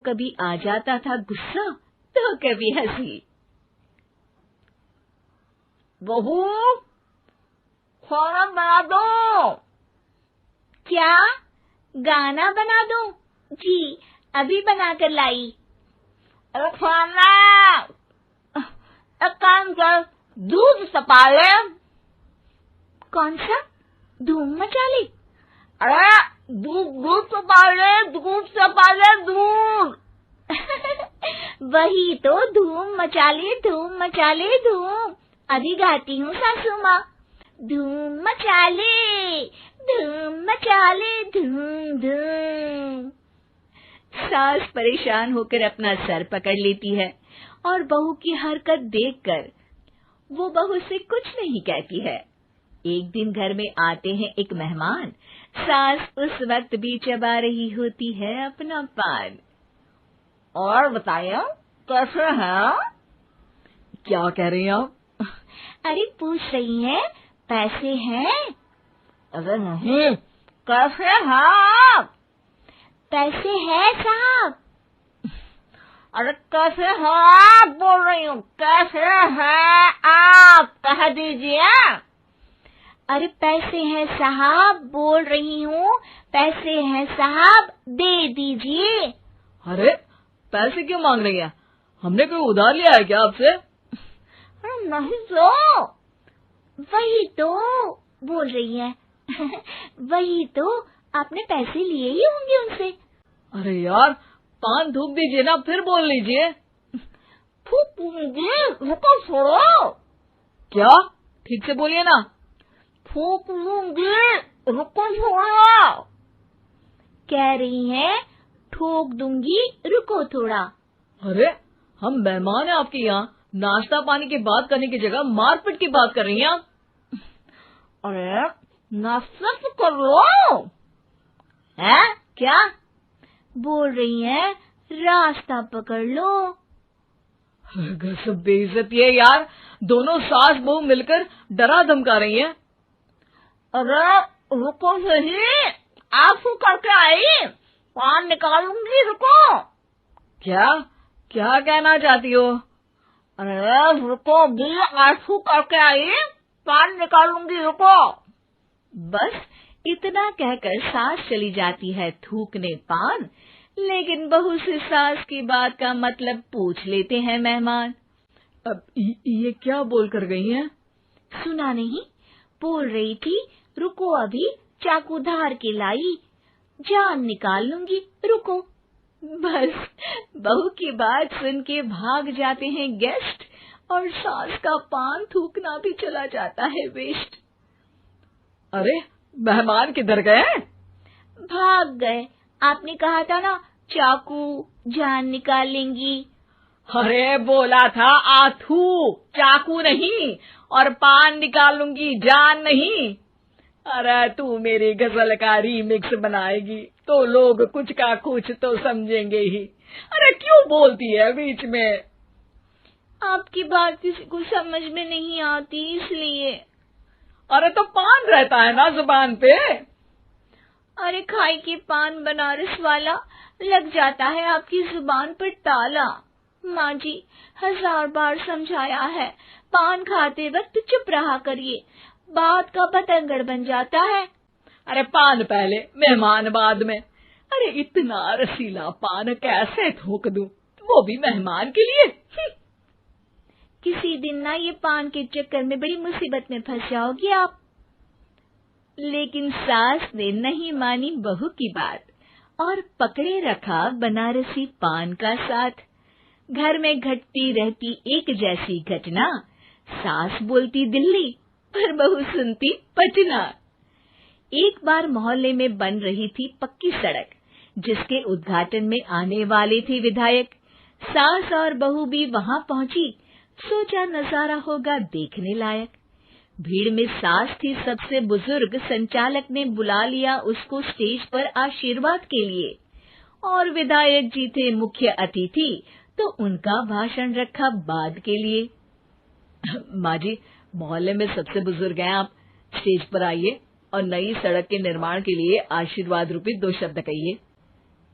कभी आ जाता था गुस्सा तो कभी हंसी। बहू, खाना बना दो। क्या गाना बना दूं? जी अभी बना कर लाई। अरे खाना, एक काम कर, दूध तपा ले। कौन सा? धूम मचा ली? अरे दूध तपा ले, दूध तपा ले, दूध। वही तो, धूम मचा ले, धूम मचा ले, धूम। अभी गाती हूँ सासू माँ। धूम मचा ले, धूम मचा ले, धूम धूम। सास परेशान होकर अपना सर पकड़ लेती है और बहू की हरकत देखकर वो बहू से कुछ नहीं कहती है। एक दिन घर में आते हैं एक मेहमान। सास उस वक्त भी चबा रही होती है अपना पान। और बताइए, कैसे हैं? क्या कह रही हैं आप? अरे पूछ रही हैं पैसे हैं? अरे नहीं, कैसे हैं आप? पैसे हैं साहब। अरे कैसे हैं आप बोल रही हूँ, कैसे हैं आप कह दीजिए। अरे पैसे हैं साहब बोल रही हूँ, पैसे हैं साहब दे दीजिए। अरे पैसे क्यों मांग रही हैं? हमने कोई उधार लिया है क्या आपसे? अरे नहीं तो। वही तो बोल रही है। वही तो, आपने पैसे लिए ही होंगे उनसे। अरे यार, पान थूक दीजिए ना, फिर बोल लीजिए। थूक दीजिए, रुको छोड़ो। क्या? ठीक से बोलिए ना। थूक दूंगी, रुको छोड़ो। कह रही हैं ठोक दूंगी, रुको थोड़ा। अरे हम मेहमान हैं आपके यहाँ, नाश्ता पानी की बात करने की जगह मारपीट की बात कर रही हैं आप। अरे नाश्ता तो कर लो। है क्या बोल रही हैं? रास्ता पकड़ लो। गजब बेइज्जती है यार, दोनों सास बहू मिलकर डरा धमका रही हैं। अरे रुको सही, आंसू करके आई, पान निकालूंगी, रुको। क्या क्या कहना चाहती हो? अरे रुको भी, आंसू करके आई, पान निकालूंगी, रुको। बस इतना कहकर सास चली जाती है थूकने पान, लेकिन बहू से सास की बात का मतलब पूछ लेते हैं मेहमान। अब ये क्या बोल कर गई हैं? सुना नहीं? बोल रही थी रुको अभी चाकू धार के लाई, जान निकाल लूंगी, रुको। बस बहू की बात सुन के भाग जाते हैं गेस्ट और सास का पान थूकना भी चला जाता है वेस्ट। अरे मेहमान किधर गए? भाग गए। आपने कहा था ना चाकू जान निकाल लेंगी। अरे बोला था आथू, चाकू नहीं, और पान निकाल लूंगी, जान नहीं। अरे तू मेरी गजल का रीमिक्स बनाएगी तो लोग कुछ का कुछ तो समझेंगे ही। अरे क्यों बोलती है बीच में? आपकी बात किसी को समझ में नहीं आती इसलिए। अरे तो पान रहता है ना जुबान पे। अरे खाई के पान बनारस वाला लग जाता है आपकी जुबान पर ताला। माँ जी 1000 बार समझाया है, पान खाते वक्त चुप रहा करिए, बात का बतंगड़ बन जाता है। अरे पान पहले मेहमान बाद में। अरे इतना रसीला पान कैसे थूक दूं, वो भी मेहमान के लिए। किसी दिन ना ये पान के चक्कर में बड़ी मुसीबत में फंस जाओगी आप। लेकिन सास ने नहीं मानी बहू की बात और पकड़े रखा बनारसी पान का साथ। घर में घटती रहती एक जैसी घटना, सास बोलती दिल्ली पर बहू सुनती पटना। एक बार मोहल्ले में बन रही थी पक्की सड़क, जिसके उद्घाटन में आने वाले थे विधायक। सास और बहू भी वहां पहुंची, सोचा नजारा होगा देखने लायक। भीड़ में सास थी सबसे बुजुर्ग, संचालक ने बुला लिया उसको स्टेज पर आशीर्वाद के लिए, और विधायक जी थे मुख्य अतिथि, तो उनका भाषण रखा बाद के लिए। माँ जी, मोहल्ले में सबसे बुजुर्ग हैं आप, स्टेज पर आइए और नई सड़क के निर्माण के लिए आशीर्वाद रूपी 2 शब्द कहिए।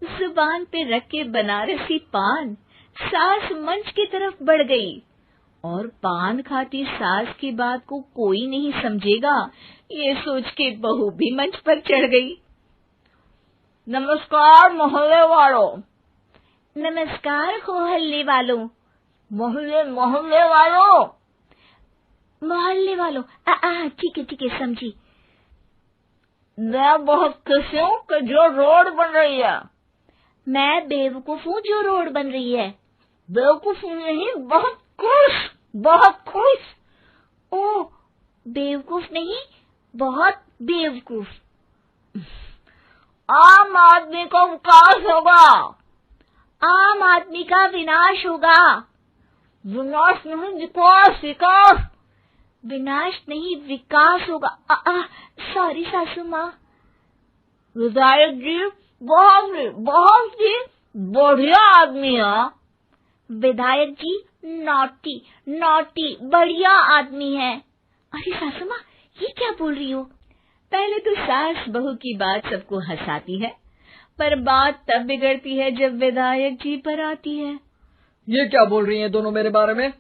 जुबान पे रख के बनारसी पान सास मंच की तरफ बढ़ गई और पान खाती सास की बात को कोई नहीं समझेगा, ये सोच के बहू भी मंच पर चढ़ गई। नमस्कार मोहल्ले वालों। नमस्कार मोहल्ले वालों। मोहल्ले मोहल्ले वालों। मोहल्ले वालों, ठीक है समझी। मैं बहुत खुश हूँ कि जो रोड बन रही है। मैं बेवकूफ हूँ जो रोड बन रही है। बेवकूफ नहीं, बहुत खुश, बहुत खुश। ओह, बेवकूफ नहीं, बहुत बेवकूफ। आम आदमी का विकास होगा। आम आदमी का विनाश होगा। विनाश नहीं, विकास, विकास। विनाश नहीं, विकास होगा। सॉरी सासू माँ। विधायक जी बहुत ही बढ़िया आदमी है। विधायक जी नॉटी बढ़िया आदमी है। अरे सासू माँ, ये क्या बोल रही हो? पहले तो सास बहू की बात सबको हंसाती है, पर बात तब बिगड़ती है जब विधायक जी पर आती है। ये क्या बोल रही हैं दोनों मेरे बारे में?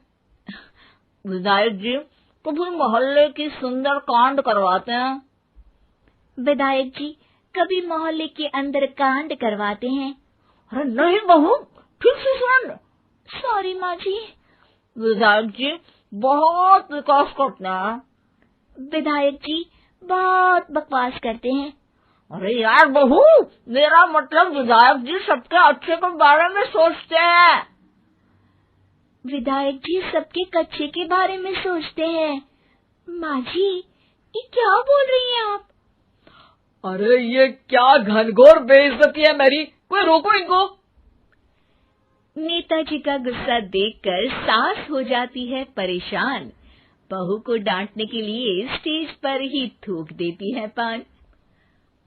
विधायक जी कभी मोहल्ले की सुंदर कांड करवाते हैं। विधायक जी कभी मोहल्ले के अंदर कांड करवाते हैं। अरे नहीं बहू, ठीक से सुन। सॉरी माँ जी। विधायक जी बहुत विकास करते हैं। विधायक जी बहुत बकवास करते हैं। अरे यार बहू, मेरा मतलब विधायक जी सबके अच्छे के बारे में सोचते हैं। विधायक जी सबके कच्चे के बारे में सोचते हैं। माँ जी, ये क्या बोल रही हैं आप? अरे ये क्या घनघोर बेइज्जती है मेरी, कोई रोको इनको। नेताजी का गुस्सा देखकर सास हो जाती है परेशान। बहू को डांटने के लिए स्टेज पर ही थूक देती है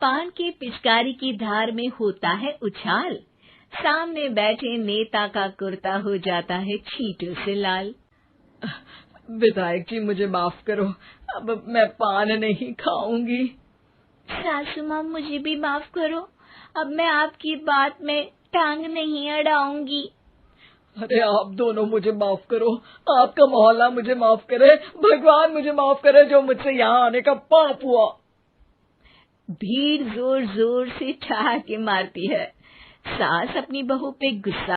पान के पिचकारी की धार में होता है उछाल। सामने बैठे नेता का कुर्ता हो जाता है छींटों से लाल। विधायक जी मुझे माफ करो, अब मैं पान नहीं खाऊंगी। सासू माँ मुझे भी माफ करो, अब मैं आपकी बात में टांग नहीं अड़ाऊंगी। अरे आप दोनों मुझे माफ करो, आपका मोहल्ला मुझे माफ करे, भगवान मुझे माफ करे जो मुझसे यहाँ आने का पाप हुआ। भीड़ जोर जोर से ठहाके मारती है। सास अपनी बहू पे गुस्सा